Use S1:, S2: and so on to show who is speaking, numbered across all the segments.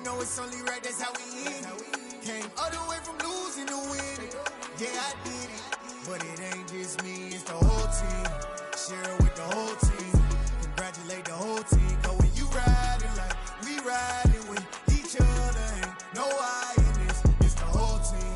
S1: know it's only right, that's how we end it. Came all the way from losing to winning. Yeah, I did it, but it ain't just me, it's the whole team. Share it with the whole team. Congratulate the whole team. Cause when you riding like we riding with each other, ain't no I in this, it's the whole team.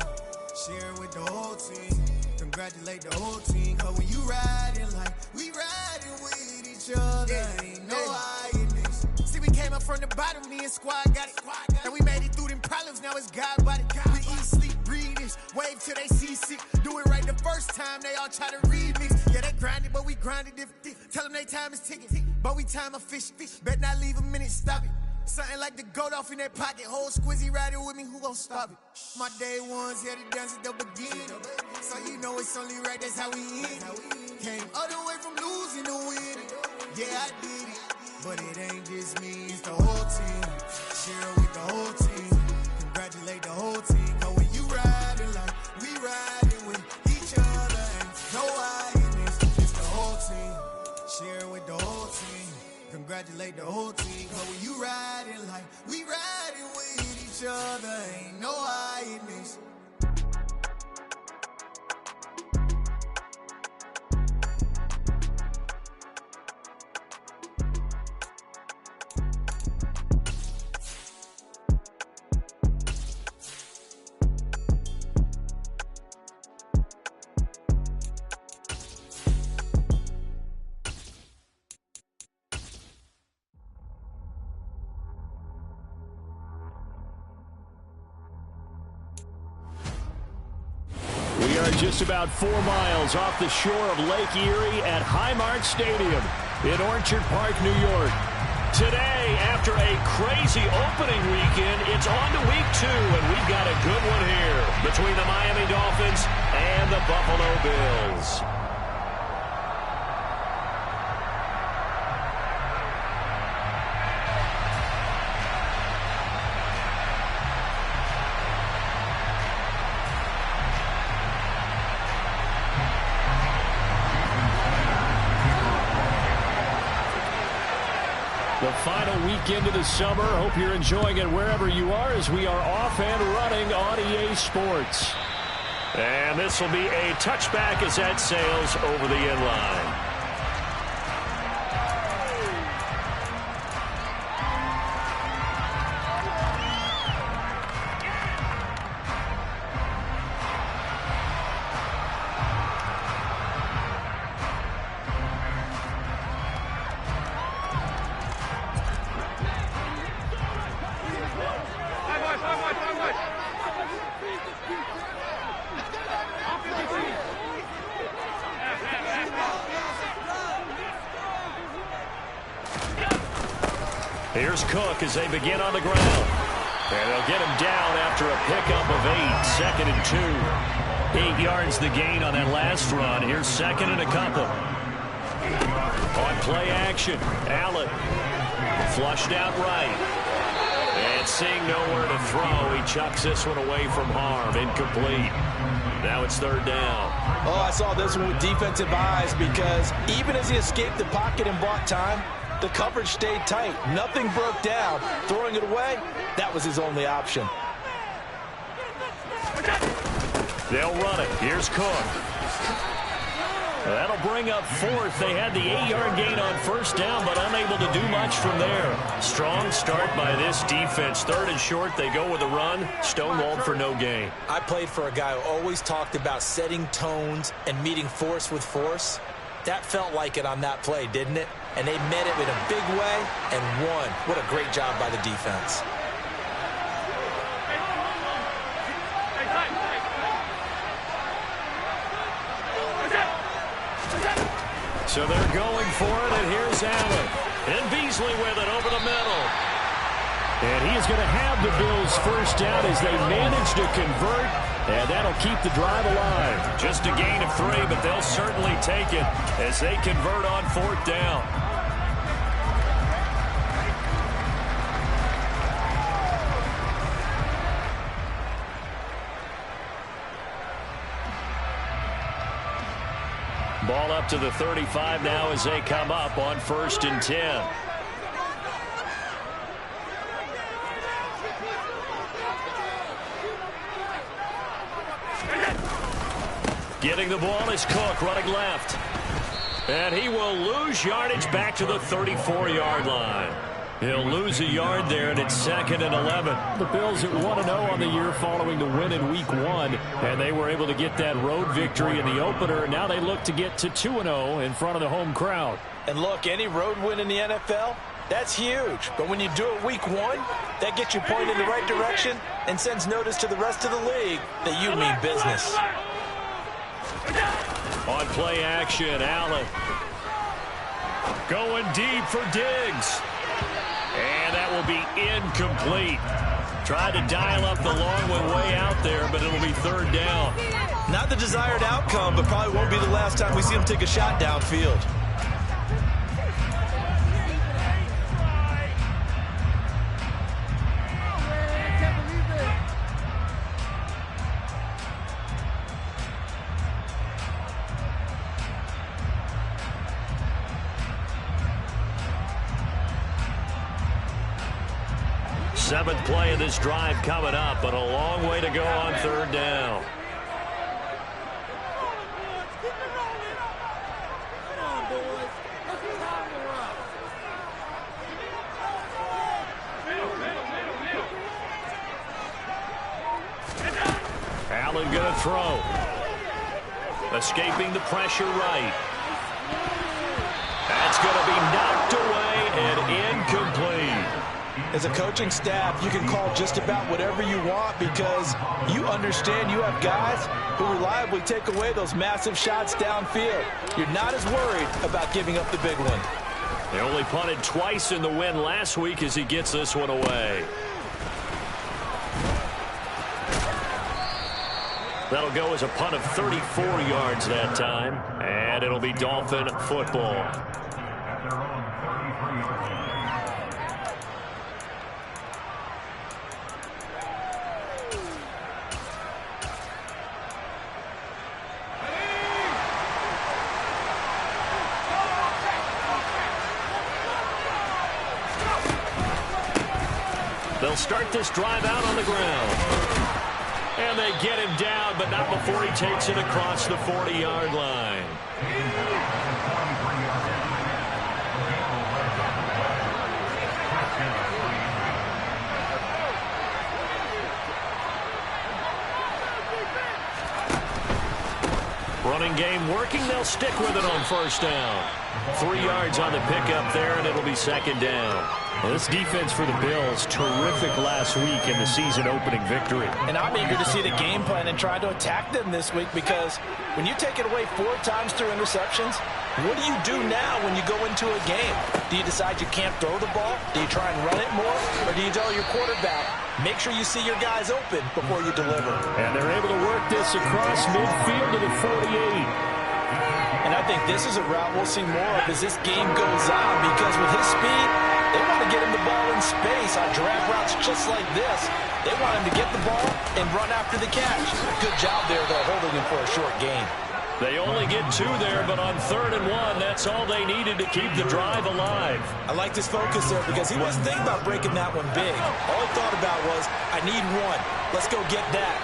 S1: Share it with the whole team. Congratulate the whole team. Cause when you riding like we riding with each other, ain't no I in this. See, we came up from the bottom, me and squad got it. And we made it through them problems, now it's God body. We eat, sleep, breathe this, wave till they see sick. Do it right the first time, they all try to remix. Yeah, they grinded, but we grinded different. Tell them they time is ticking, but we time efficient. Bet not leave a minute, stop it. Something like the goat off in that pocket. Whole squizzy riding with me, who gon' stop it? My day ones here to dance at the beginning. So you know it's only right, that's how we end it. Came all the way from losing to winning. Yeah, I did it, but it ain't just me, it's the whole team. Share it with the whole team. Congratulate the whole team. Cause when you riding like we riding with each other, ain't no I in this, it's the whole team. Share it with the whole team. Congratulate the whole team. Cause when you riding like we riding with each other, ain't no I in this.
S2: We are just about 4 miles off the shore of Lake Erie at Highmark Stadium in Orchard Park, New York. Today, after a crazy opening weekend, it's on to week 2, and we've got a good one here between the Miami Dolphins and the Buffalo Bills. The final weekend of the summer. Hope you're enjoying it wherever you are as we are off and running on EA Sports. And this will be a touchback as that sails over the end line. Here's Cook as they begin on the ground. And they'll get him down after a pickup of 8, 2nd and 2. 8 yards the gain on that last run. Here's 2nd and a couple. On play action, Allen flushed out right. And seeing nowhere to throw, he chucks this one away from harm. Incomplete. Now it's 3rd down.
S3: Oh, I saw this one with defensive eyes because even as he escaped the pocket and bought time, the coverage stayed tight. Nothing broke down. Throwing it away, that was his only option.
S2: They'll run it. Here's Cook. That'll bring up 4th. They had the 8-yard gain on 1st down, but unable to do much from there. Strong start by this defense. 3rd and short, they go with a run. Stonewalled for no gain.
S3: I played for a guy who always talked about setting tones and meeting force with force. That felt like it on that play, didn't it? And they met it in a big way and won. What a great job by the defense.
S2: So they're going for it, and here's Allen. And Beasley with it over the middle. And he is going to have the Bills' 1st down as they manage to convert, and that'll keep the drive alive. Just a gain of 3, but they'll certainly take it as they convert on 4th down. Ball up to the 35 now as they come up on 1st and 10. Getting the ball is Cook running left. And he will lose yardage back to the 34-yard line. He'll lose a yard there, and it's 2nd and 11. The Bills at 1-0 on the year following the win in Week 1, and they were able to get that road victory in the opener. Now they look to get to 2-0 in front of the home crowd.
S3: And look, any road win in the NFL, that's huge. But when you do it Week 1, that gets you pointed in the right direction and sends notice to the rest of the league that you mean business.
S2: On play action, Allen. Going deep for Diggs. And that will be incomplete. Tried to dial up the long one way out there, but it'll be 3rd down.
S3: Not the desired outcome, but probably won't be the last time we see him take a shot downfield.
S2: Seventh play of this drive coming up, but a long way to go on 3rd down. Allen going to throw. Escaping the pressure right. That's going to be knocked away and incomplete.
S3: As a coaching staff, you can call just about whatever you want because you understand you have guys who reliably take away those massive shots downfield. You're not as worried about giving up the big one.
S2: They only punted twice in the win last week as he gets this one away. That'll go as a punt of 34 yards that time, and it'll be Dolphin football. They'll start this drive out on the ground. And they get him down, but not before he takes it across the 40-yard line. Running game working. They'll stick with it on 1st down. 3 yards on the pickup there, and it'll be 2nd down. Well, this defense for the Bills, terrific last week in the season-opening victory.
S3: And I'm eager to see the game plan and try to attack them this week because when you take it away 4 times through interceptions, what do you do now when you go into a game? Do you decide you can't throw the ball? Do you try and run it more? Or do you tell your quarterback, make sure you see your guys open before you deliver?
S2: And they're able to work this across midfield to the 48.
S3: And I think this is a route we'll see more of as this game goes on because with his speed, they want to get him the ball in space on drag routes just like this. They want him to get the ball and run after the catch. Good job there, though, holding him for a short gain.
S2: They only get 2 there, but on 3rd and 1, that's all they needed to keep the drive alive.
S3: I like his focus there because he wasn't thinking about breaking that one big. All he thought about was, I need 1. Let's go get that.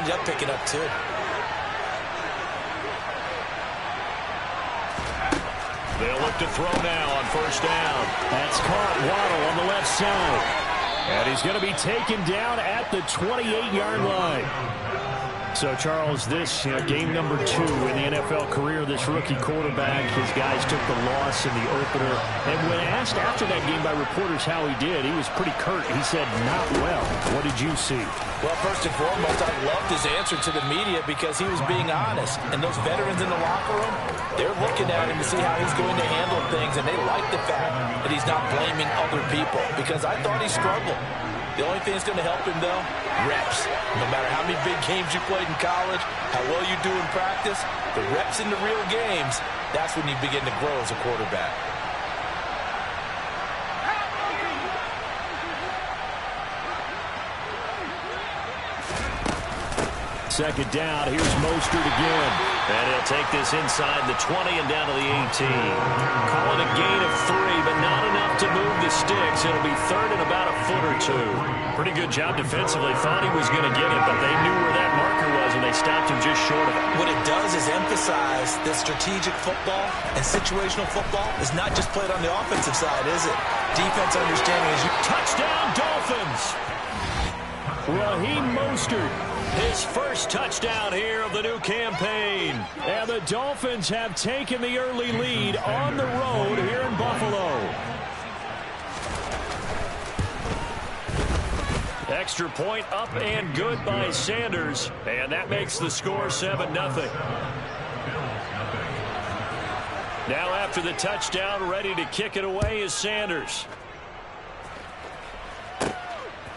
S3: Ended up picking up 2.
S2: They'll look to throw now on 1st down. That's caught. Waddle on the left side. And he's going to be taken down at the 28-yard line. So, Charles, this game number 2 in the NFL career, this rookie quarterback, his guys took the loss in the opener. And when asked after that game by reporters how he did, he was pretty curt. He said, not well. What did you see?
S3: Well, first and foremost, I loved his answer to the media because he was being honest. And those veterans in the locker room, they're looking at him to see how he's going to handle things. And they like the fact that he's not blaming other people because I thought he struggled. The only thing that's going to help him, though, reps. No matter how many big games you played in college, how well you do in practice, the reps in the real games, that's when you begin to grow as a quarterback.
S2: Second down. Here's Mostert again. And he'll take this inside the 20 and down to the 18. Call it a gain of 3, but not enough to move the sticks. It'll be third and about a foot or two. Pretty good job defensively. Thought he was going to get it, but they knew where that marker was, and they stopped him just short of it.
S3: What it does is emphasize that strategic football and situational football is not just played on the offensive side, is it? Defense understanding is
S2: touchdown Dolphins. Raheem Mostert, his first touchdown here of the new campaign. And the Dolphins have taken the early lead on the road here in Buffalo. Extra point up and good by Sanders. And that makes the score 7-0. Now after the touchdown, ready to kick it away is Sanders.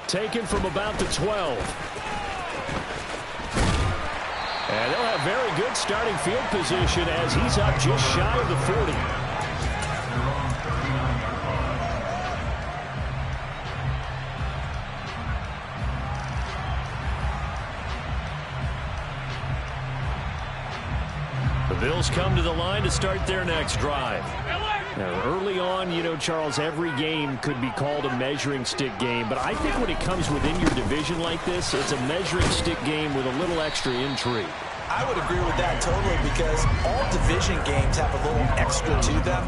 S2: Taken from about the 12. And they'll have very good starting field position as he's up just shy of the 40. The Bills come to the line to start their next drive. Now, early on, you know, Charles, every game could be called a measuring stick game. But I think when it comes within your division like this, it's a measuring stick game with a little extra intrigue.
S3: I would agree with that totally because all division games have a little extra to them.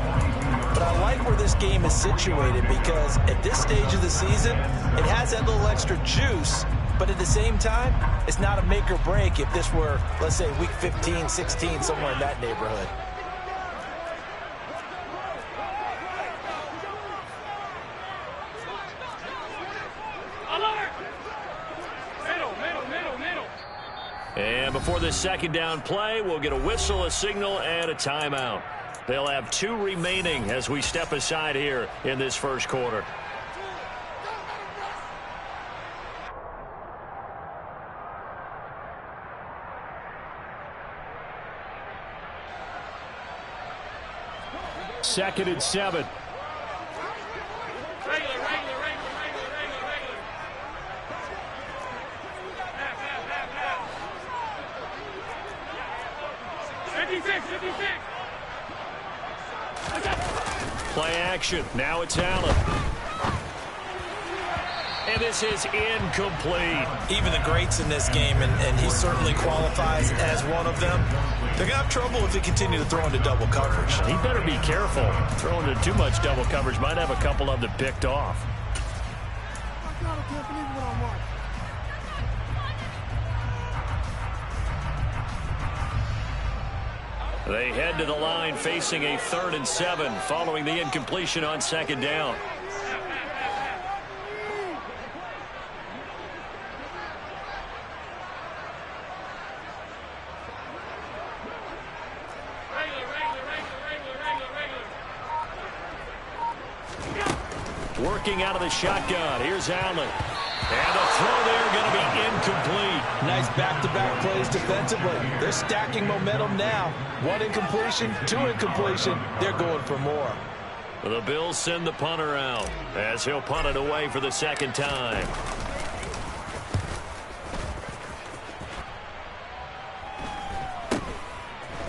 S3: But I like where this game is situated because at this stage of the season, it has that little extra juice. But at the same time, it's not a make or break if this were, let's say, week 15, 16, somewhere in that neighborhood.
S2: And before this second down play, we'll get a whistle, a signal, and a timeout. They'll have 2 remaining as we step aside here in this first quarter. Second and 7. Play action. Now it's Allen. And this is incomplete.
S3: Even the greats in this game, and he certainly qualifies as one of them, they're going to have trouble if they continue to throw into double coverage.
S2: He better be careful. Throwing into too much double coverage might have a couple of them picked off. They head to the line facing a 3rd and 7 following the incompletion on second down. Working out of the shotgun. Here's Allen. And the throw there going to be incomplete.
S3: Nice back-to-back plays defensively. They're stacking momentum now. 1 incompletion, 2 incompletion. They're going for more.
S2: The Bills send the punter out as he'll punt it away for the second time.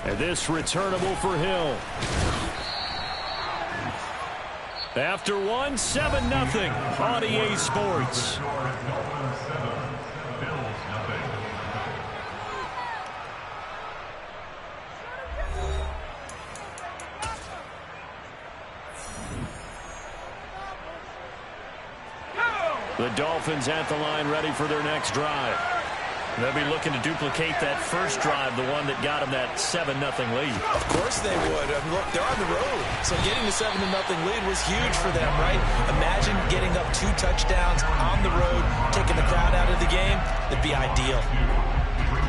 S2: And this returnable for Hill. After 1, 7-0 on EA Sports. The Dolphins at the line ready for their next drive. They'll be looking to duplicate that first drive, the one that got them that 7-0 lead.
S3: Of course they would. I mean, look, they're on the road. So getting the 7-0 lead was huge for them, right? Imagine getting up 2 touchdowns on the road, taking the crowd out of the game. That'd be ideal.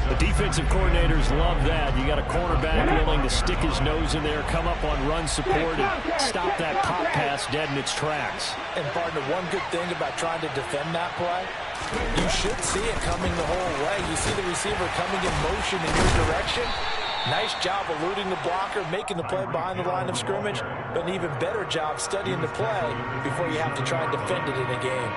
S2: The defensive coordinators love that. You got a cornerback willing to stick his nose in there, come up on run support, and stop that pop pass dead in its tracks.
S3: And, partner, one good thing about trying to defend that play, you should see it coming the whole way. You see the receiver coming in motion in your direction. Nice job eluding the blocker, making the play behind the line of scrimmage, but an even better job studying the play before you have to try and defend it in a game.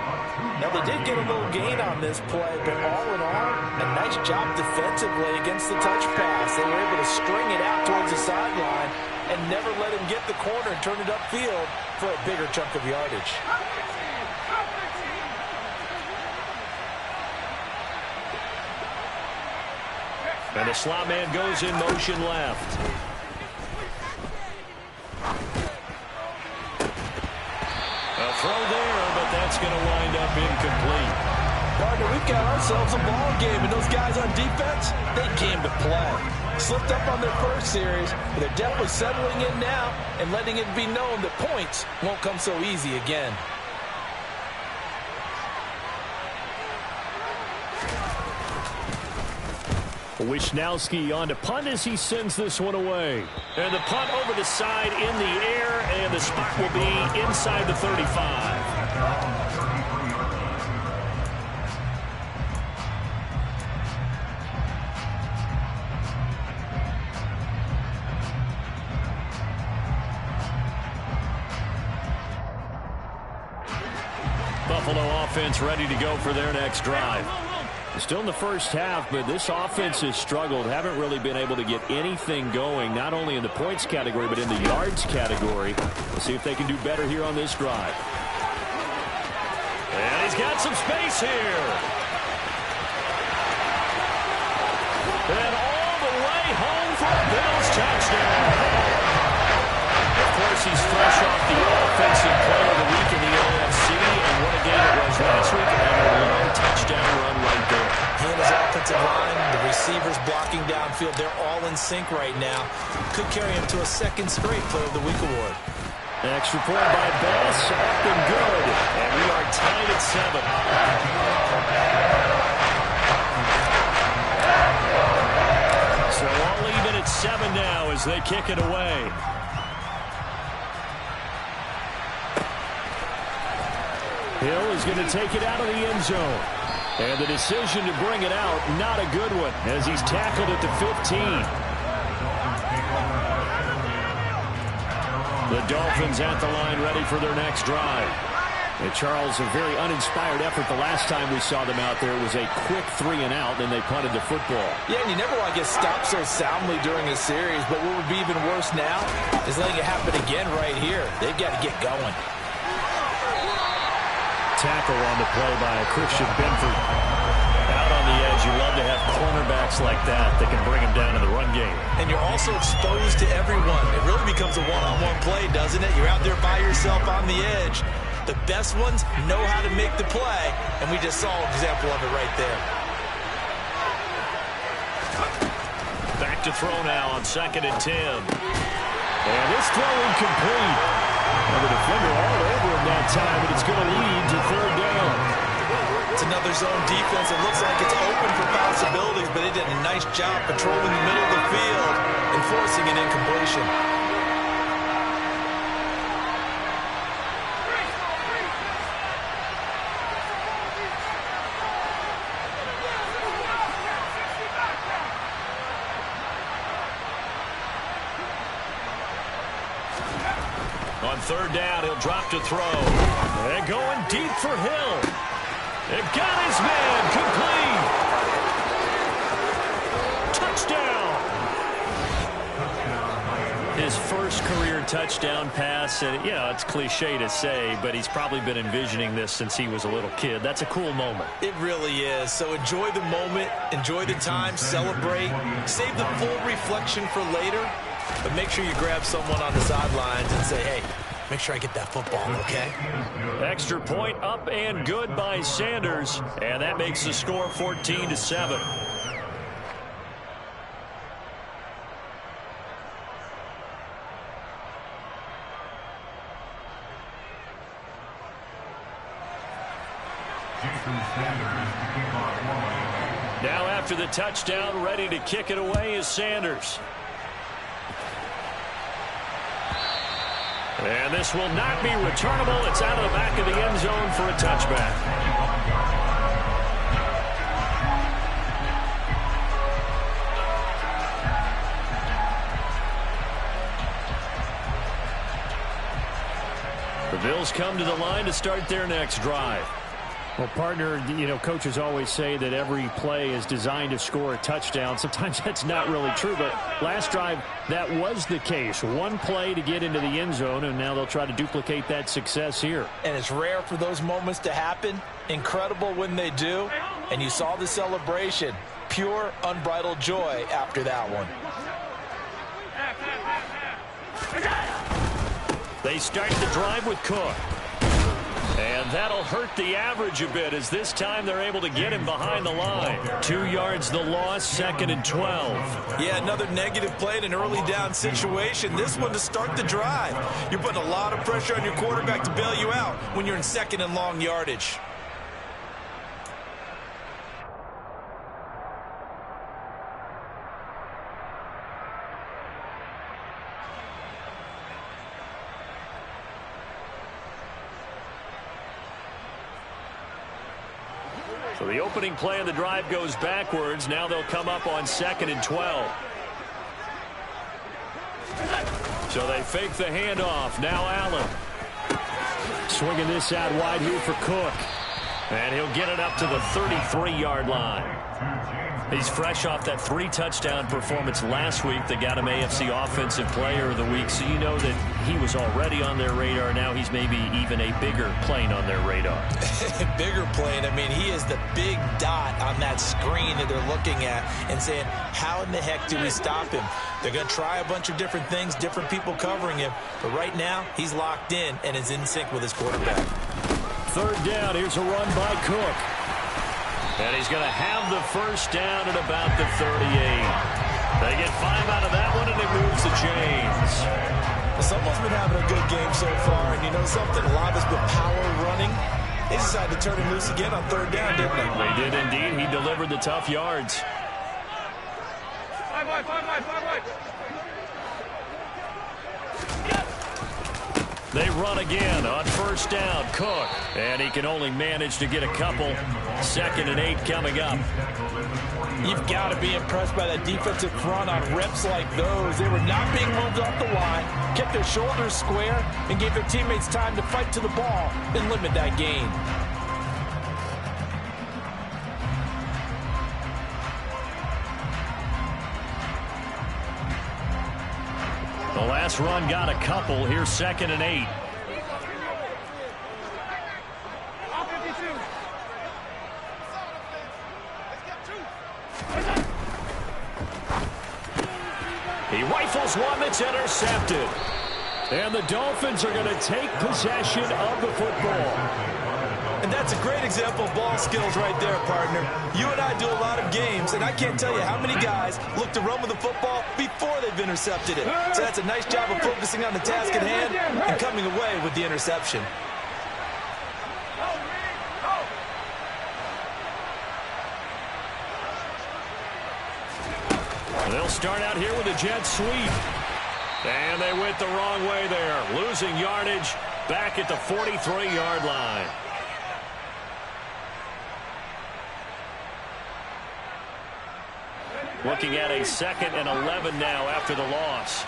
S3: Now, they did get a little gain on this play, but all in all, a nice job defensively against the touch pass. They were able to string it out towards the sideline and never let him get the corner and turn it upfield for a bigger chunk of yardage.
S2: And the slot man goes in motion left. A throw there, but that's going to wind up incomplete.
S3: Partner, we've got ourselves a ball game, and those guys on defense, they came to play. Slipped up on their first series, but they're definitely settling in now and letting it be known that points won't come so easy again.
S2: Wisnowski on to punt as he sends this one away. And the punt over the side in the air, and the spot will be inside the 35. Buffalo offense ready to go for their next drive. Still in the first half, but this offense has struggled. Haven't really been able to get anything going, not only in the points category, but in the yards category. We'll see if they can do better here on this drive. And he's got some space here. And all the way home for a Bills touchdown. Of course, he's fresh off the offensive player of the week in the AFC, and what a game it was last week. And a long touchdown run right there.
S3: He and his offensive line, the receivers blocking downfield, they're all in sync right now. Could carry him to a second straight Player of the Week award.
S2: Extra point by Bass, up and good. And we are tied at 7. So all even at 7 now as they kick it away. Hill is going to take it out of the end zone. And the decision to bring it out, not a good one, as he's tackled at the 15. The Dolphins at the line ready for their next drive. And Charles, a very uninspired effort the last time we saw them out there. It was a quick 3 and out, then they punted the football.
S3: Yeah, and you never want to get stopped so soundly during a series, but what would be even worse now is letting it happen again right here. They've got to get going.
S2: Tackle on the play by Christian Benford. Out on the edge, you love to have cornerbacks like that can bring him down in the run game.
S3: And you're also exposed to everyone. It really becomes a one-on-one play, doesn't it? You're out there by yourself on the edge. The best ones know how to make the play, and we just saw an example of it right there.
S2: Back to throw now on 2nd and 10. And this throw incomplete. And the defender all over him that time, but it's going to lead to 3rd down.
S3: It's another zone defense. It looks like it's open for possibilities, but they did a nice job patrolling the middle of the field and forcing an incompletion.
S2: On 3rd down, he'll drop to throw. And going deep for Hill. It got his man complete. Touchdown. His first career touchdown pass. And, it's cliche to say, but he's probably been envisioning this since he was a little kid. That's a cool moment.
S3: It really is. So enjoy the moment, enjoy the time, celebrate. Save the full reflection for later. But make sure you grab someone on the sidelines and say, hey, make sure I get that football, okay?
S2: Extra point up and good by Sanders. And that makes the score 14-7. Now after the touchdown, ready to kick it away is Sanders. And this will not be returnable. It's out of the back of the end zone for a touchback. Eagles come to the line to start their next drive.
S4: Well, partner, coaches always say that every play is designed to score a touchdown. Sometimes that's not really true, but last drive, that was the case. One play to get into the end zone, and now they'll try to duplicate that success here.
S3: And it's rare for those moments to happen. Incredible when they do. And you saw the celebration. Pure, unbridled joy after that one.
S2: They start the drive with Cook. And that'll hurt the average a bit, as this time they're able to get him behind the line. 2 yards the loss, 2nd and 12.
S3: Yeah, another negative play in an early down situation. This one to start the drive. You're putting a lot of pressure on your quarterback to bail you out when you're in 2nd and long yardage.
S2: So the opening play of the drive goes backwards. Now they'll come up on 2nd and 12. So they fake the handoff. Now Allen.
S4: Swinging this out wide here for Cook.
S2: And he'll get it up to the 33-yard line. He's fresh off that 3-touchdown performance last week that got him AFC Offensive Player of the Week. So you know that he was already on their radar. Now he's maybe even a bigger plane on their radar.
S3: Bigger plane. I mean, he is the big dot on that screen that they're looking at and saying, how in the heck do we stop him? They're going to try a bunch of different things, different people covering him. But right now, he's locked in and is in sync with his quarterback.
S2: 3rd down. Here's a run by Cook. And he's going to have the first down at about the 38. They get 5 out of that one, and it moves the chains.
S3: Someone's been having a good game so far, and you know something? A lot of it's been power running. They decided to turn him loose again on 3rd down, didn't they?
S2: They did indeed. He delivered the tough yards.
S5: 5 wide.
S2: They run again on 1st down. Cook. And he can only manage to get a couple. 2nd and 8 coming up.
S3: You've got to be impressed by that defensive front on reps like those. They were not being moved off the line, kept their shoulders square, and gave their teammates time to fight to the ball and limit that gain.
S2: The last run got a couple. Here's 2nd and 8. He rifles one that's intercepted. And the Dolphins are going to take possession of the football.
S3: And that's a great example of ball skills right there, partner. You and I do a lot of games, and I can't tell you how many guys look to run with the football before they've intercepted it. So that's a nice job of focusing on the task at hand and coming away with the interception.
S2: They'll start out here with a jet sweep. And they went the wrong way there, losing yardage back at the 43-yard line. Looking at a 2nd and 11 now after the loss.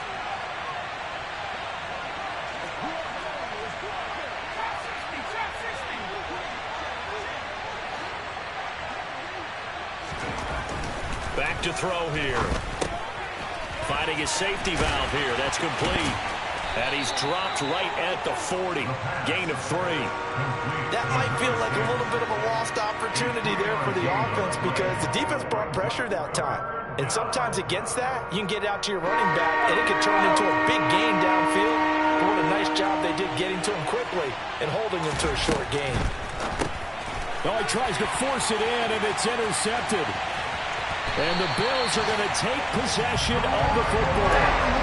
S2: Back to throw here. Finding his safety valve here. That's complete. And he's dropped right at the 40. Gain of 3.
S3: That might feel like a little bit of a lost opportunity there for the offense because the defense brought pressure that time. And sometimes against that, you can get out to your running back, and it can turn into a big gain downfield. But what a nice job they did getting to him quickly and holding him to a short gain.
S4: Oh, he tries to force it in, and it's intercepted. And the Bills are going to take possession of the football.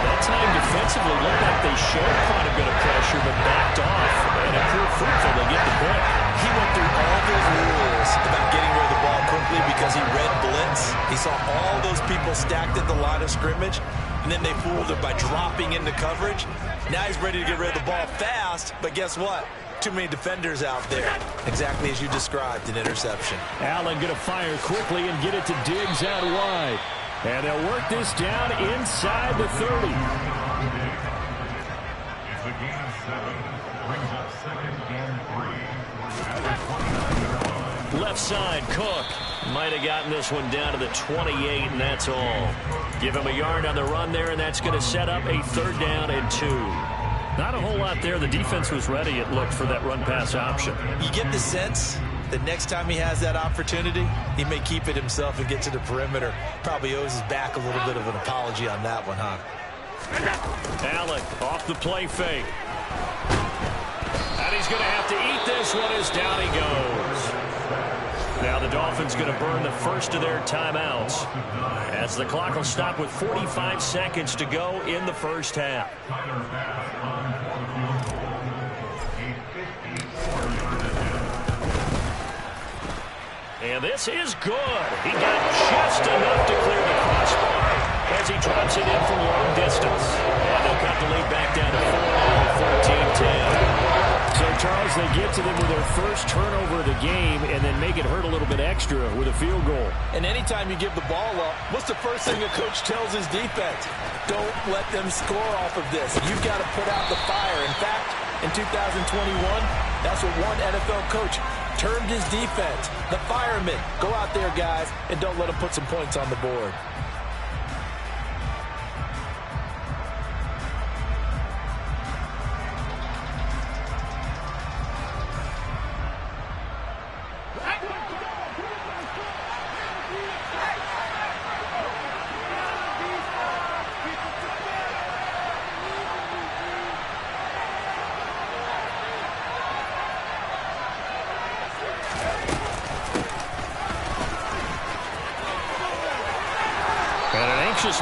S2: That time defensively looked like they showed quite a bit of pressure, but backed off. And it proved fruitful. They get the pick.
S3: He went through all those rules about getting rid of the ball quickly because he read blitz. He saw all those people stacked at the line of scrimmage, and then they fooled him by dropping into coverage. Now he's ready to get rid of the ball fast, but guess what? Too many defenders out there. Exactly as you described, an interception.
S4: Allen going to fire quickly and get it to Diggs out wide. And they'll work this down inside the 30.
S5: It's a gain of 7. Brings up 2nd
S2: left side. Cook might have gotten this one down to the 28, and that's all. Give him a yard on the run there, and that's going to set up a 3rd down and 2.
S4: Not a whole lot there. The defense was ready, it looked, for that run-pass option.
S3: You get the sense that next time he has that opportunity, he may keep it himself and get to the perimeter. Probably owes his back a little bit of an apology on that one, huh?
S2: Allen off the play fake. And he's going to have to eat this one as down he goes. Now the Dolphins going to burn the first of their timeouts as the clock will stop with 45 seconds to go in the first half. And this is good. He got just enough to clear the crossbar as he drops it in from long distance. And they'll cut the lead back down to 14-10.
S4: So, Charles, they get to them with their first turnover of the game and then make it hurt a little bit extra with a field goal.
S3: And anytime you give the ball up, what's the first thing a coach tells his defense? Don't let them score off of this. You've got to put out the fire. In fact, in 2021, that's what one NFL coach termed his defense. The firemen. Go out there, guys, and don't let them put some points on the board.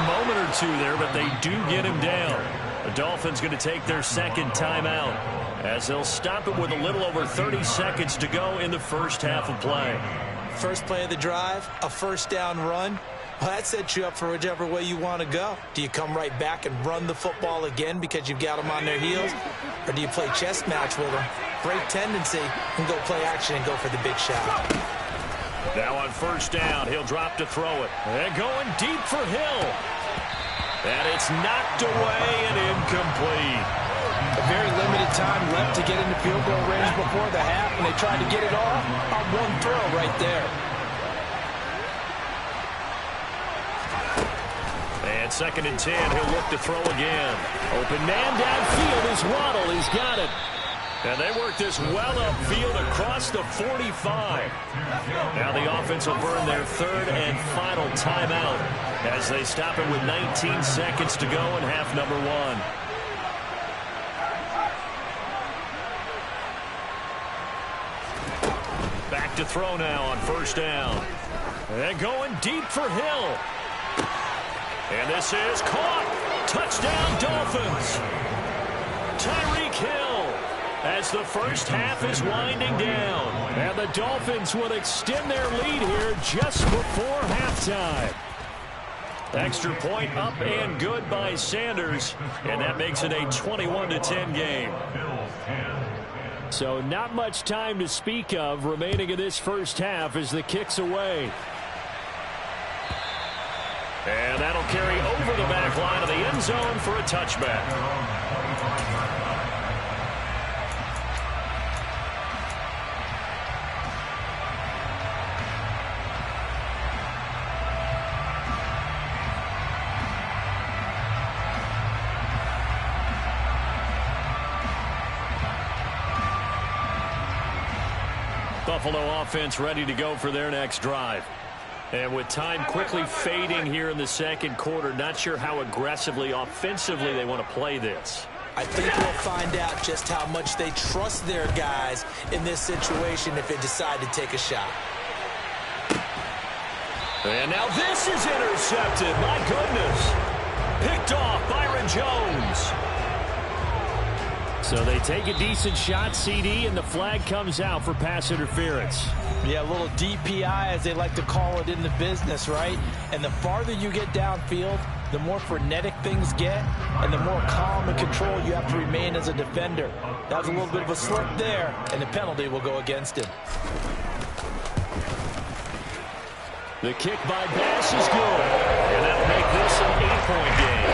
S2: Moment or two there, but they do get him down. The Dolphins going to take their second timeout as they'll stop it with a little over 30 seconds to go in the first half of play. First play of the drive, a first down run. Well, that sets you up for whichever way you want to go. Do you come right back and run the football again because you've got them on their heels? Or do you play chess match with them, break tendency, and go play action and go for the big shot? Now on first down, he'll drop to throw it. And going deep for Hill. And it's knocked away and incomplete.
S3: A very limited time left to get into field goal range before the half, and they tried to get it all on one throw right there.
S2: And 2nd and 10, he'll look to throw again. Open man downfield is Waddle. He's got it. And they work this well upfield across the 45. Now the offense will burn their 3rd and final timeout as they stop it with 19 seconds to go in half number 1. Back to throw now on first down. And going deep for Hill. And this is caught. Touchdown Dolphins. Tyreek Hill. As the first half is winding down. And the Dolphins will extend their lead here just before halftime. Extra point up and good by Sanders. And that makes it a 21-10 game.
S4: So not much time to speak of remaining in this first half as the kick's away.
S2: And that'll carry over the back line of the end zone for a touchback. Buffalo offense ready to go for their next drive. And with time quickly fading here in the second quarter, not sure how aggressively, offensively they want to play this.
S3: I think we'll find out just how much they trust their guys in this situation if they decide to take a shot.
S2: And now this is intercepted. My goodness. Picked off Byron Jones.
S4: So they take a decent shot, CD, and the flag comes out for pass interference.
S3: Yeah, a little DPI, as they like to call it in the business, right? And the farther you get downfield, the more frenetic things get, and the more calm and control you have to remain as a defender. That was a little bit of a slip there, and the penalty will go against him.
S2: The kick by Bass is good, and that'll make this an 8-point game.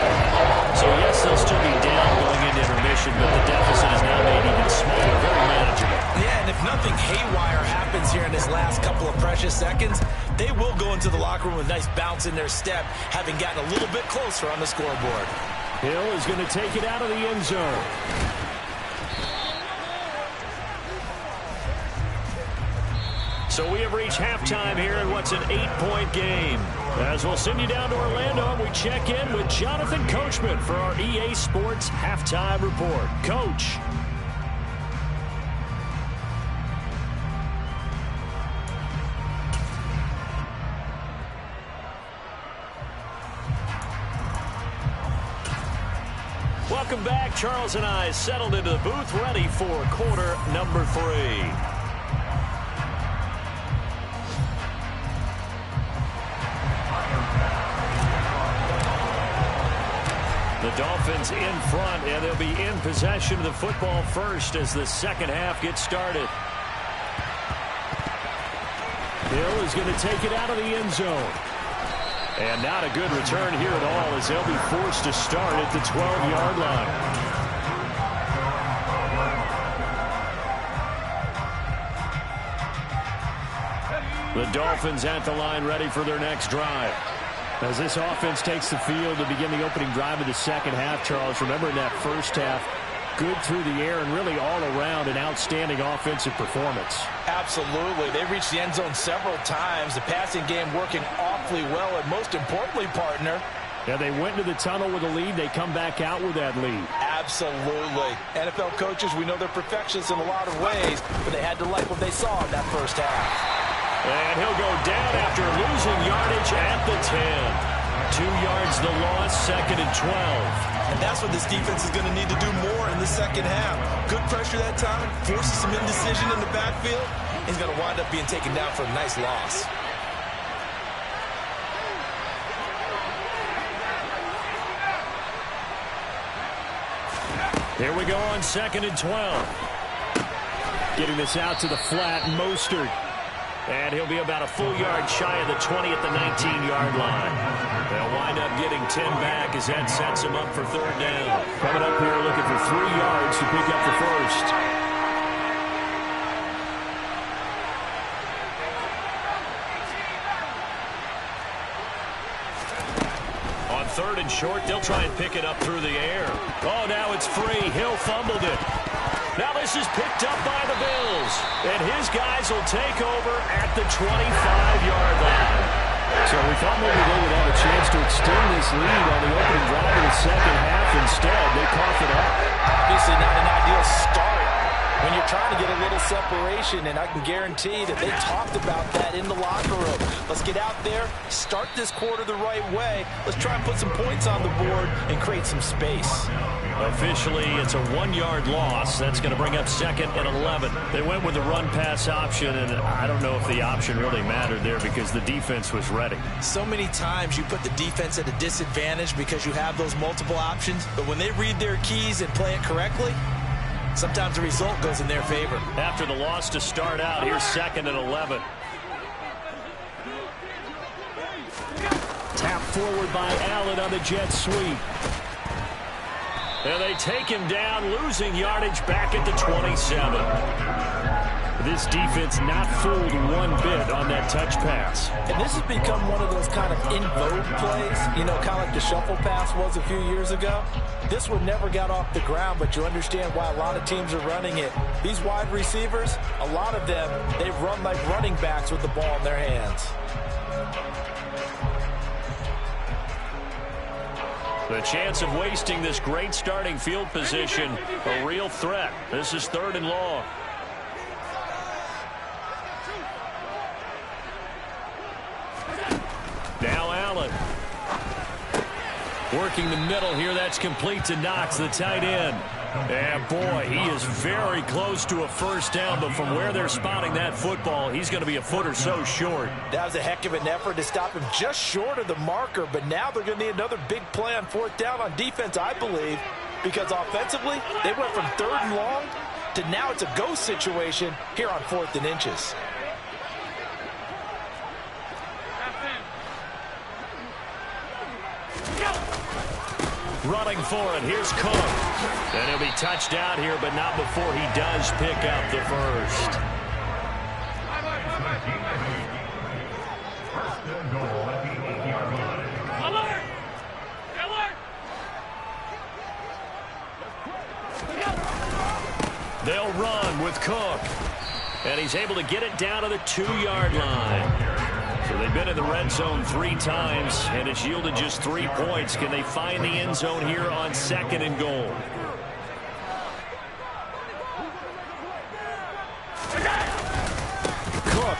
S2: So, yes, they'll still be down going into intermission, but the deficit is now made even smaller, very manageable.
S3: Yeah, And if nothing haywire happens here in this last couple of precious seconds, they will go into the locker room with a nice bounce in their step, having gotten a little bit closer on the scoreboard.
S4: Hill is going to take it out of the end zone.
S2: So we have reached halftime here in what's an 8-point game. As we'll send you down to Orlando, and we check in with Jonathan Coachman for our EA Sports Halftime Report. Coach. Welcome back. Charles and I settled into the booth, ready for quarter number 3. The Dolphins in front, and they'll be in possession of the football first as the second half gets started. Hill is going to take it out of the end zone. And not a good return here at all, as they'll be forced to start at the 12-yard line. The Dolphins at the line, ready for their next drive. As this offense takes the field to begin the opening drive of the second half, Charles, remember in that first half, good through the air and really all around an outstanding offensive performance.
S3: Absolutely. They reached the end zone several times. The passing game working awfully well, and most importantly, partner,
S4: yeah, they went to the tunnel with a lead. They come back out with that lead.
S3: Absolutely. NFL coaches, we know they're perfectionists in a lot of ways, but they had to like what they saw in that first half.
S2: And he'll go down after losing yardage at the 10. 2 yards the loss, second and 12.
S3: And that's what this defense is going to need to do more in the second half. Good pressure that time, forces some indecision in the backfield. He's going to wind up being taken down for a nice loss.
S2: Here we go on second and 12.
S4: Getting this out to the flat, Mostert.
S2: And he'll be about a full yard shy of the 20 at the 19-yard line. They'll wind up getting 10 back as that sets them up for third down.
S4: Coming up here looking for 3 yards to pick up the first.
S2: On third and short, they'll try and pick it up through the air. Oh, now it's free. Hill fumbled it. Now this is picked up by the Bills. And his guys will take over at the 25-yard line.
S4: So we thought maybe they would have a chance to extend this lead on the opening drive of the second half. Instead, they cough it up.
S3: Obviously not an ideal start when you're trying to get a little separation, and I can guarantee that they talked about that in the locker room. Let's get out there, start this quarter the right way. Let's try and put some points on the board and create some space.
S2: Officially, it's a 1-yard loss. That's going to bring up second and 11. They went with the run-pass option, and I don't know if the option really mattered there because the defense was ready.
S3: So many times you put the defense at a disadvantage because you have those multiple options, but when they read their keys and play it correctly, sometimes the result goes in their favor.
S2: After the loss to start out, here's second and 11.
S4: Tap forward by Allen on the jet sweep.
S2: And they take him down, losing yardage back at the 27.
S4: This defense not fooled one bit on that touch pass.
S3: And this has become one of those kind of in vogue plays, you know, kind of like the shuffle pass was a few years ago. This one never got off the ground, but you understand why a lot of teams are running it. These wide receivers, a lot of them, they run like running backs with the ball in their hands.
S2: The chance of wasting this great starting field position, a real threat. This is third and long. Now Allen. Working the middle here, that's complete to Knox, the tight end. And boy, he is very close to a first down, but from where they're spotting that football, he's going to be a foot or so short.
S3: That was a heck of an effort to stop him just short of the marker, but now they're going to need another big play on fourth down on defense, I believe, because offensively, they went from third and long to now it's a go situation here on fourth and inches.
S2: Running for it. Here's Cook. And he'll be touched out here, but not before he does pick up the first. They'll run with Cook. And he's able to get it down to the 2-yard line. So they've been in the red zone 3 times, and it's yielded just 3 points. Can they find the end zone here on 2nd and goal? Cook.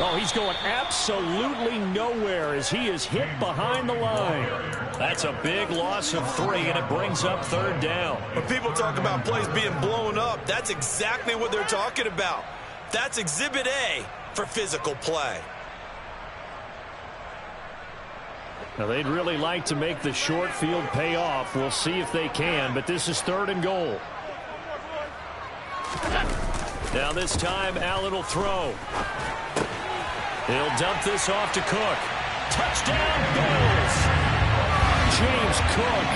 S2: Oh, he's going absolutely nowhere as he is hit behind the line. That's a big loss of 3, and it brings up 3rd down.
S3: When people talk about plays being blown up, that's exactly what they're talking about. That's Exhibit A for physical play.
S4: Now, they'd really like to make the short field pay off. We'll see if they can, but this is 3rd and goal. Now this time, Allen will throw. He'll dump this off to Cook. Touchdown, Bills! James Cook.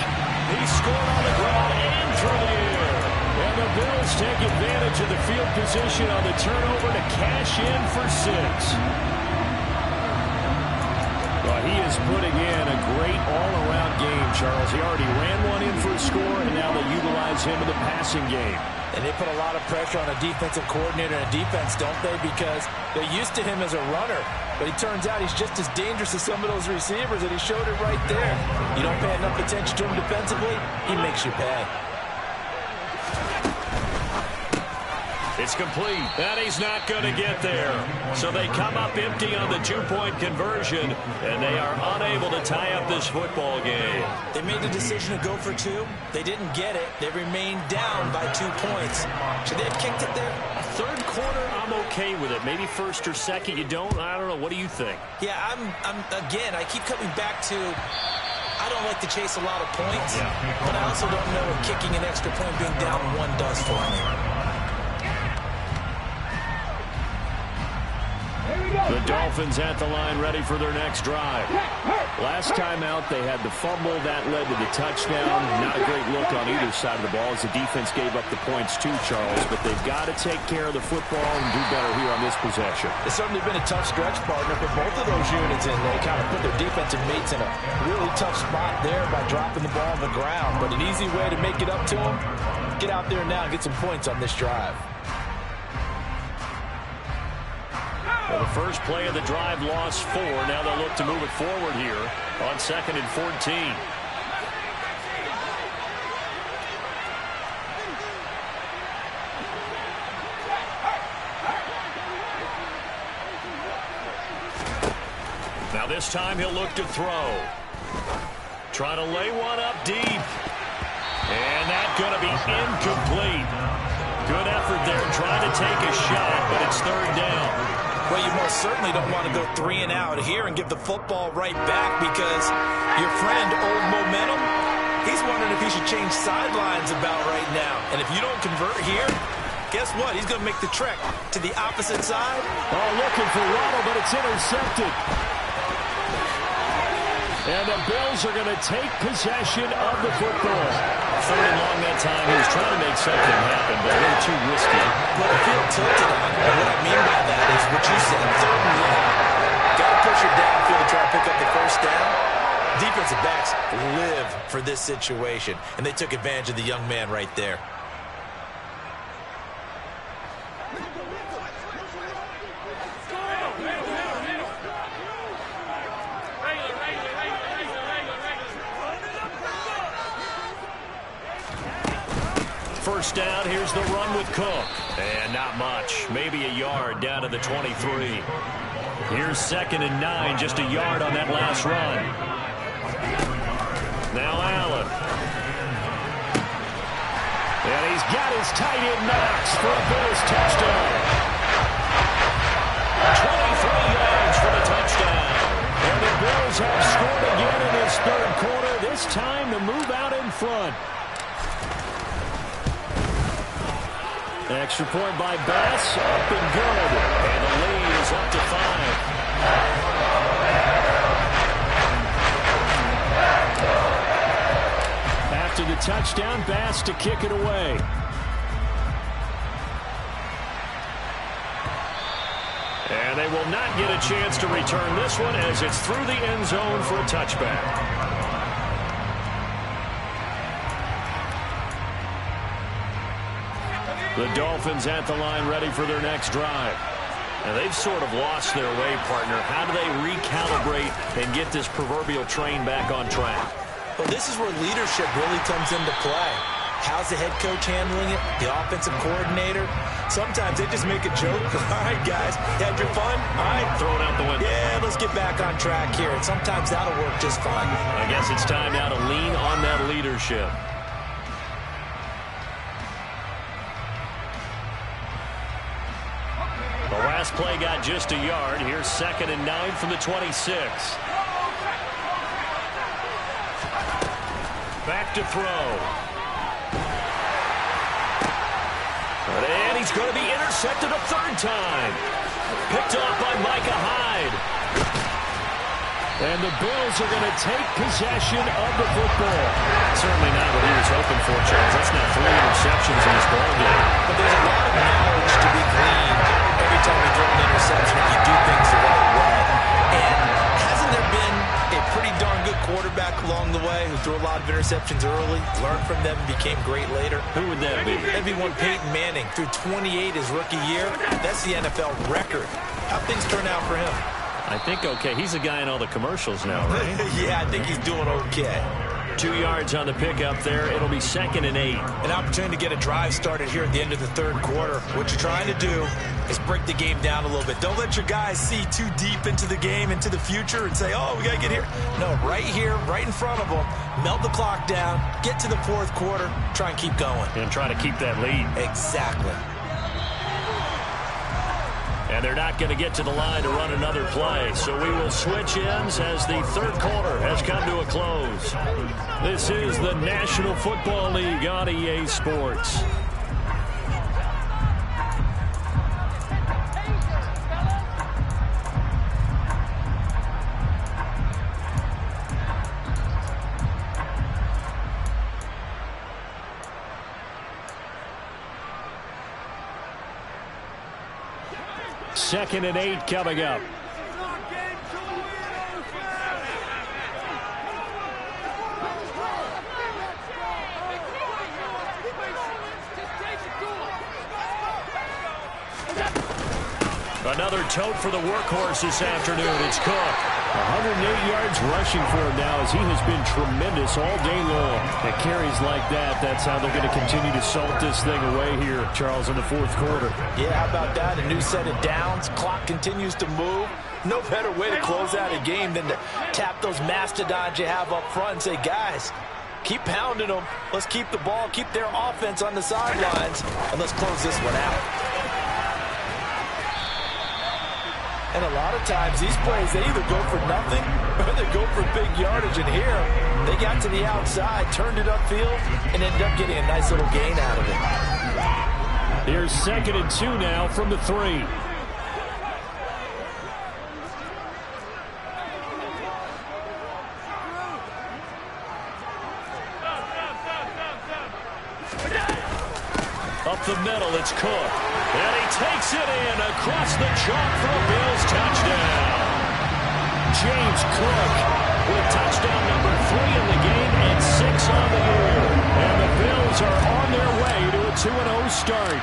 S4: He scored on the ground and through the air. And the Bills take advantage of the field position on the turnover to cash in for 6. Well, he is putting in a great all-around game, Charles. He already ran one in for a score, and now they utilize him in the passing game.
S3: And they put a lot of pressure on a defensive coordinator and a defense, don't they? Because they're used to him as a runner. But it turns out he's just as dangerous as some of those receivers, and he showed it right there. You don't pay enough attention to him defensively, he makes you pay.
S2: It's complete. And he's not going to get there. So they come up empty on the 2-point conversion, and they are unable to tie up this football game.
S3: They made the decision to go for 2. They didn't get it. They remained down by 2 points. Should they have kicked it there?
S2: 3rd quarter, I'm okay with it. Maybe 1st or 2nd, you don't? I don't know. What do you think?
S3: Yeah, again, I keep coming back to I don't like to chase a lot of points, but I also don't know if kicking an extra point being down 1 does for me.
S4: The Dolphins at the line, ready for their next drive. Last time out, they had the fumble. That led to the touchdown. Not a great look on either side of the ball as the defense gave up the points too, Charles. But they've got to take care of the football and do better here on this possession.
S3: It's certainly been a tough stretch, partner, for both of those units, and they kind of put their defensive mates in a really tough spot there by dropping the ball on the ground. But an easy way to make it up to them, get out there now and get some points on this drive.
S2: Well, the first play of the drive lost 4. Now they'll look to move it forward here on 2nd and 14. Now this time he'll look to throw. Trying to lay one up deep. And that's going to be incomplete. Good effort there trying to take a shot, but it's 3rd down.
S3: Well, you most certainly don't want to go 3 and out here and give the football right back because your friend, Old Momentum, he's wondering if he should change sidelines about right now. And if you don't convert here, guess what? He's going to make the trek to the opposite side.
S4: Oh, looking for Waddle, but it's intercepted. And the Bills are going to take possession of the football.
S2: 3rd and long that time. He was trying to make something happen, but a little too risky.
S3: Well, the field tilted on him. And what I mean by that is what you said. 3rd and long. Got to push it downfield to try to pick up the 1st down. Defensive backs live for this situation, and they took advantage of the young man right there.
S2: First down, here's the run with Cook. And not much, maybe a yard down to the 23. Here's 2nd and 9, just a yard on that last run. Now Allen. And he's got his tight end Knox for a Bills touchdown. 23 yards for the touchdown.
S4: And the Bills have scored again in this 3rd quarter, this time to move out in front. Extra point by Bass, up and good.
S2: And the lead is up to 5.
S4: touchdown. Bass to kick it away. And they will not get a chance to return this one as it's through the end zone for a touchback. The Dolphins at the line ready for their next drive. Now they've sort of lost their way, partner. How do they recalibrate and get this proverbial train back on track?
S3: Well, this is where leadership really comes into play. How's the head coach handling it? The offensive coordinator? Sometimes they just make a joke. All right, guys, you had your fun? All right.
S2: Throw it out the window.
S3: Yeah, let's get back on track here. And sometimes that'll work just fine.
S2: I guess it's time now to lean on that leadership. The last play got just a yard. Here's 2nd and 9 from the 26. Back to throw. And he's going to be intercepted a 3rd time. Picked off by Micah Hyde.
S4: And the Bills are going to take possession of the football.
S2: Certainly not what he was hoping for, Charles. That's not 3 interceptions in this ballgame.
S3: But there's a lot of knowledge to be gleaned every time you throw an interception if you do things the right way. And hasn't there been a pretty darn good quarterback along the way who threw a lot of interceptions early, learned from them, and became great later?
S2: Who would that be?
S3: That'd be one Peyton Manning. Threw 28 his rookie year. That's the NFL record. How'd things turn out for him?
S2: I think okay. He's the guy in all the commercials now, right?
S3: Yeah, I think he's doing okay.
S2: 2 yards on the pickup there. It'll be 2nd and 8.
S3: An opportunity to get a drive started here at the end of the 3rd quarter. What you're trying to do is break the game down a little bit. Don't let your guys see too deep into the game, into the future, and say, oh, we got to get here. No, right here, right in front of them. Melt the clock down, get to the 4th quarter, try and keep going.
S2: And try to keep that lead.
S3: Exactly.
S2: And they're not going to get to the line to run another play. So we will switch ends as the 3rd quarter has come to a close. This is the National Football League on EA Sports. Second and 8 coming up. Another tote for the workhorse this afternoon. It's Cook. 108 yards rushing for him now as he has been tremendous all day long. At carries like that, that's how they're going to continue to salt this thing away here, Charles, in the 4th quarter.
S3: Yeah, how about that? A new set of downs. Clock continues to move. No better way to close out a game than to tap those mastodons you have up front and say, guys, keep pounding them. Let's keep the ball, keep their offense on the sidelines, and let's close this one out. And a lot of times, these plays, they either go for nothing or they go for big yardage. And here, they got to the outside, turned it upfield, and ended up getting a nice little gain out of it.
S4: Here's 2nd and 2 now from the 3. Up the middle, it's Cook. And he takes it in across the chalk for a Bills touchdown. James Cook with touchdown number 3 in the game and 6 on the year. And the Bills are on their way to a 2-0 start.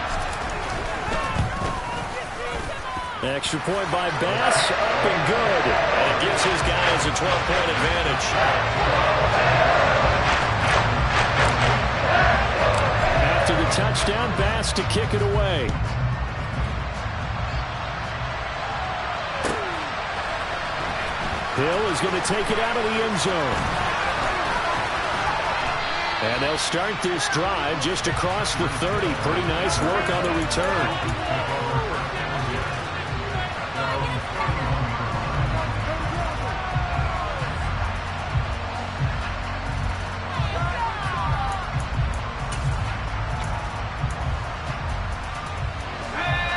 S4: Extra point by Bass, up and good.
S2: And it gives his guys a 12-point advantage.
S4: After the touchdown, Bass to kick it away. Hill is going to take it out of the end zone. And they'll start this drive just across the 30. Pretty nice work on the return.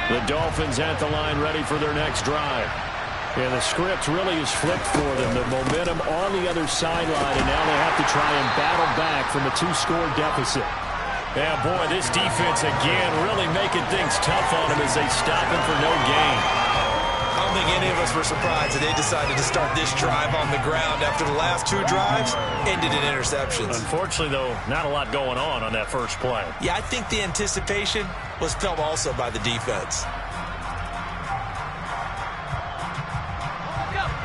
S4: The Dolphins at the line ready for their next drive. Yeah, the script really is flipped for them. The momentum on the other sideline, and now they have to try and battle back from a 2-score deficit.
S2: Yeah, boy, this defense again really making things tough on them as they stop him for no gain.
S3: I don't think any of us were surprised that they decided to start this drive on the ground after the last 2 drives ended in interceptions.
S2: Unfortunately, though, not a lot going on that first play.
S3: Yeah, I think the anticipation was felt also by the defense.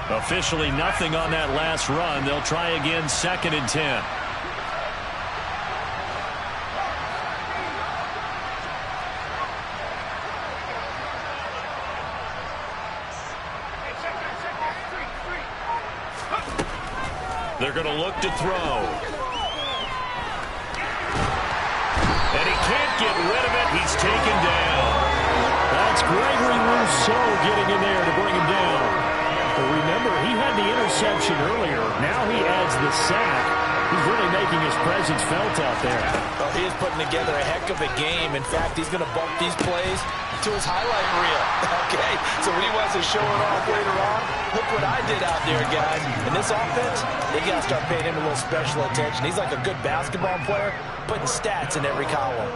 S2: Officially nothing on that last run. They'll try again, 2nd and 10. They're going to look to throw. And he can't get rid of it. He's taken down.
S4: That's Gregory Rousseau getting in there to bring him down. Well, remember, he had the interception earlier. Now he adds the sack. He's really making his presence felt out there.
S3: Well, he is putting together a heck of a game. In fact, he's going to bump these plays to his highlight reel. Okay, so when he wants to show it off later on, look what I did out there, guys. In this offense, they got to start paying him a little special attention. He's like a good basketball player, putting stats in every column.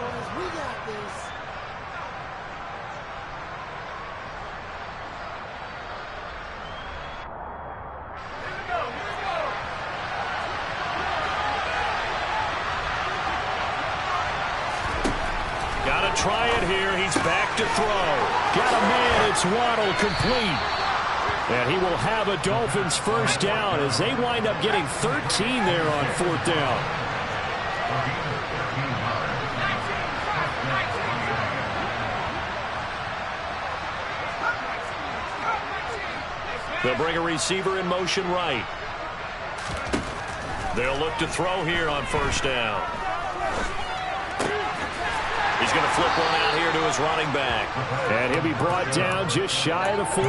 S2: Try it here. He's back to throw.
S4: Got a man. It's Waddle, complete. And he will have a Dolphins first down as they wind up getting 13 there on 4th down.
S2: They'll bring a receiver in motion right. They'll look to throw here on 1st down. He's going to flip one out here to his running back.
S4: And he'll be brought down just shy of the 40.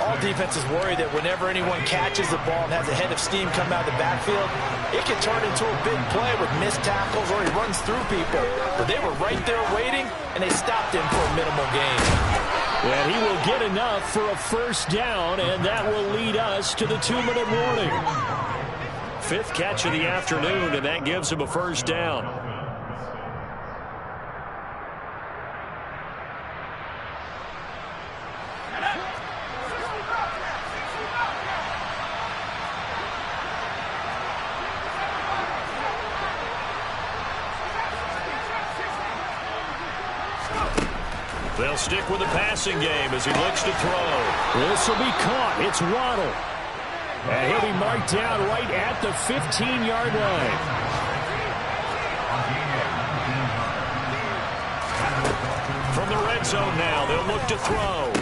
S3: All defenses worry that whenever anyone catches the ball and has a head of steam come out of the backfield, it can turn into a big play with missed tackles or he runs through people. But they were right there waiting, and they stopped him for a minimal gain.
S4: And he will get enough for a first down, and that will lead us to the 2-minute warning.
S2: 5th catch of the afternoon, and that gives him a first down. They'll stick with the passing game as he looks to throw.
S4: This will be caught. It's Waddle. And he'll be marked down right at the 15-yard line.
S2: From the red zone now, they'll look to throw.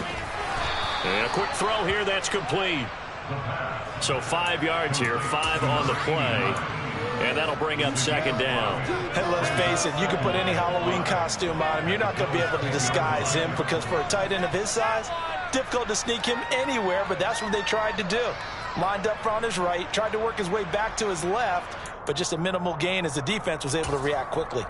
S2: And a quick throw here, that's complete. So 5 yards here, 5 on the play. And that'll bring up 2nd down.
S3: And let's face it, you can put any Halloween costume on him. You're not going to be able to disguise him because for a tight end of his size, difficult to sneak him anywhere, but that's what they tried to do. Lined up on his right, tried to work his way back to his left, but just a minimal gain as the defense was able to react quickly.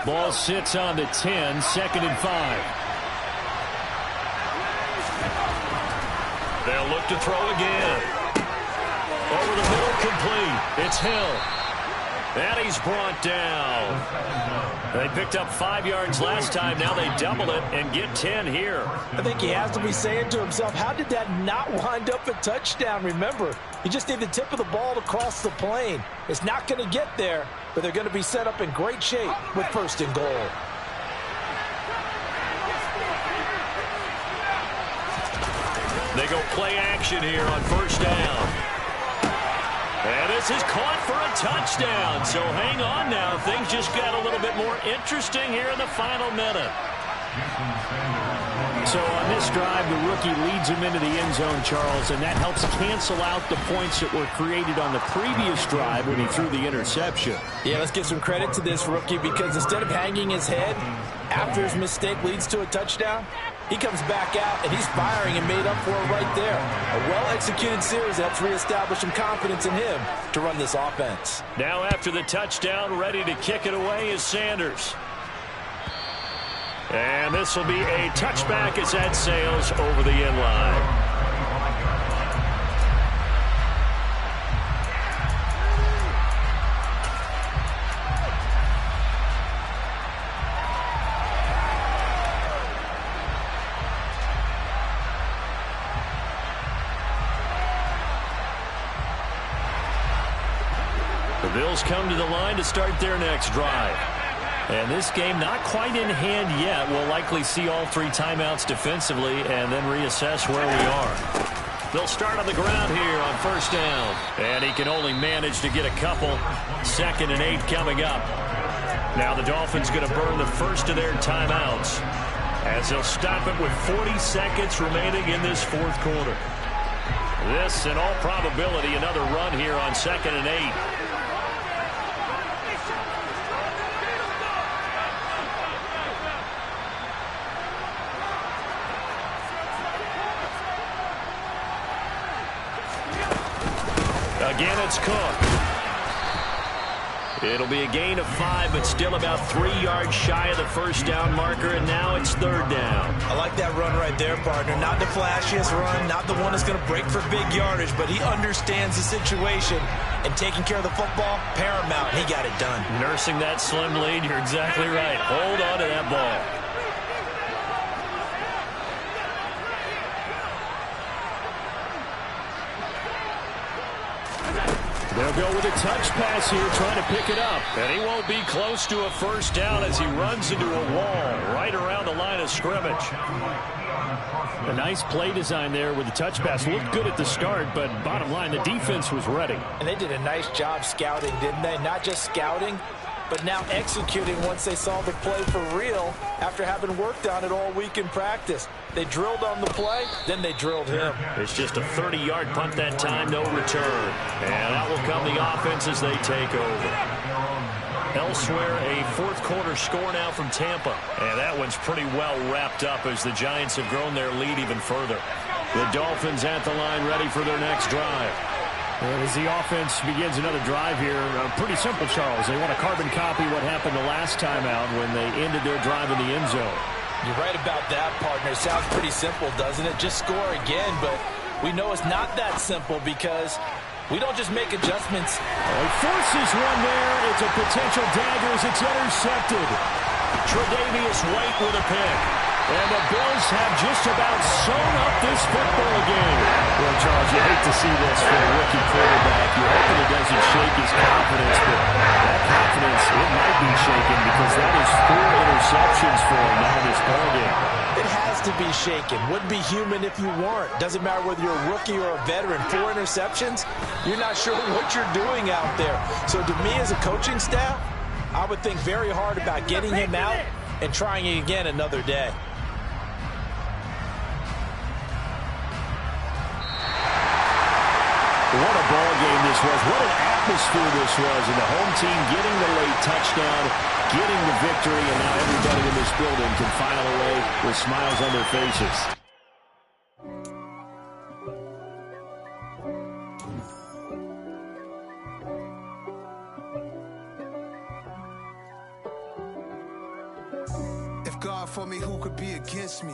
S4: Ball sits on the 10, 2nd and 5.
S2: They'll look to throw again. Over the middle, complete. It's Hill. And he's brought down. They picked up 5 yards last time. Now they double it and get 10 here.
S3: I think he has to be saying to himself, how did that not wind up a touchdown? Remember, you just need the tip of the ball to cross the plane. It's not going to get there, but they're going to be set up in great shape with 1st and goal.
S2: They go play action here on 1st down. And this is caught for a touchdown. So hang on now. Things just got a little bit more interesting here in the final minute.
S4: So on this drive, the rookie leads him into the end zone, Charles, and that helps cancel out the points that were created on the previous drive when he threw the interception.
S3: Yeah, let's give some credit to this rookie because instead of hanging his head after his mistake leads to a touchdown, he comes back out and he's firing and made up for it right there. A well-executed series helps reestablish some confidence in him to run this offense.
S2: Now after the touchdown, ready to kick it away is Sanders. And this will be a touchback as that sails over the end line. The Bills come to the line to start their next drive. And this game not quite in hand yet. We'll likely see all 3 timeouts defensively and then reassess where we are. They'll start on the ground here on first down. And he can only manage to get a couple. 2nd and 8 coming up. Now the Dolphins going to burn the first of their timeouts as they'll stop it with 40 seconds remaining in this 4th quarter. This, in all probability, another run here on 2nd and 8. Again, it's Cook. It'll be a gain of 5, but still about 3 yards shy of the first down marker, and now it's 3rd down.
S3: I like that run right there, partner. Not the flashiest run, not the one that's going to break for big yardage, but he understands the situation, and taking care of the football, paramount. He got it done.
S2: Nursing that slim lead, you're exactly right. Hold on to that ball.
S4: They'll go with a touch pass here, trying to pick it up.
S2: And he won't be close to a first down as he runs into a wall right around the line of scrimmage.
S4: A nice play design there with the touch pass. Looked good at the start, but bottom line, the defense was ready.
S3: And they did a nice job scouting, didn't they? Not just scouting, but now executing once they saw the play for real after having worked on it all week in practice. They drilled on the play, then they drilled him.
S2: It's just a 30-yard punt that time, no return. And out will come the offense as they take over. Elsewhere, a 4th quarter score now from Tampa. And that one's pretty well wrapped up as the Giants have grown their lead even further. The Dolphins at the line ready for their next drive.
S4: And as the offense begins another drive here, pretty simple, Charles. They want to carbon copy what happened the last time out when they ended their drive in the end zone.
S3: You're right about that, partner. Sounds pretty simple, doesn't it? Just score again, but we know it's not that simple because we don't just make adjustments.
S4: Oh, he forces one there. It's a potential dagger as it's intercepted.
S2: Tre'Davious White with a pick. And the Bills have just about sewn up this football game.
S4: Well, Charles, you hate to see this for a rookie quarterback. You're hoping it doesn't shake his confidence, but that confidence, it might be shaken because that is 4 interceptions for him now in this ballgame.
S3: It has to be shaken. Wouldn't be human if you weren't. Doesn't matter whether you're a rookie or a veteran. 4 interceptions, you're not sure what you're doing out there. So to me as a coaching staff, I would think very hard about getting him out and trying it again another day.
S2: What a ball game this was. What an atmosphere this was. And the home team getting the late touchdown, getting the victory, and now everybody in this building can file away with smiles on their faces.
S1: If God for me, who could be against me?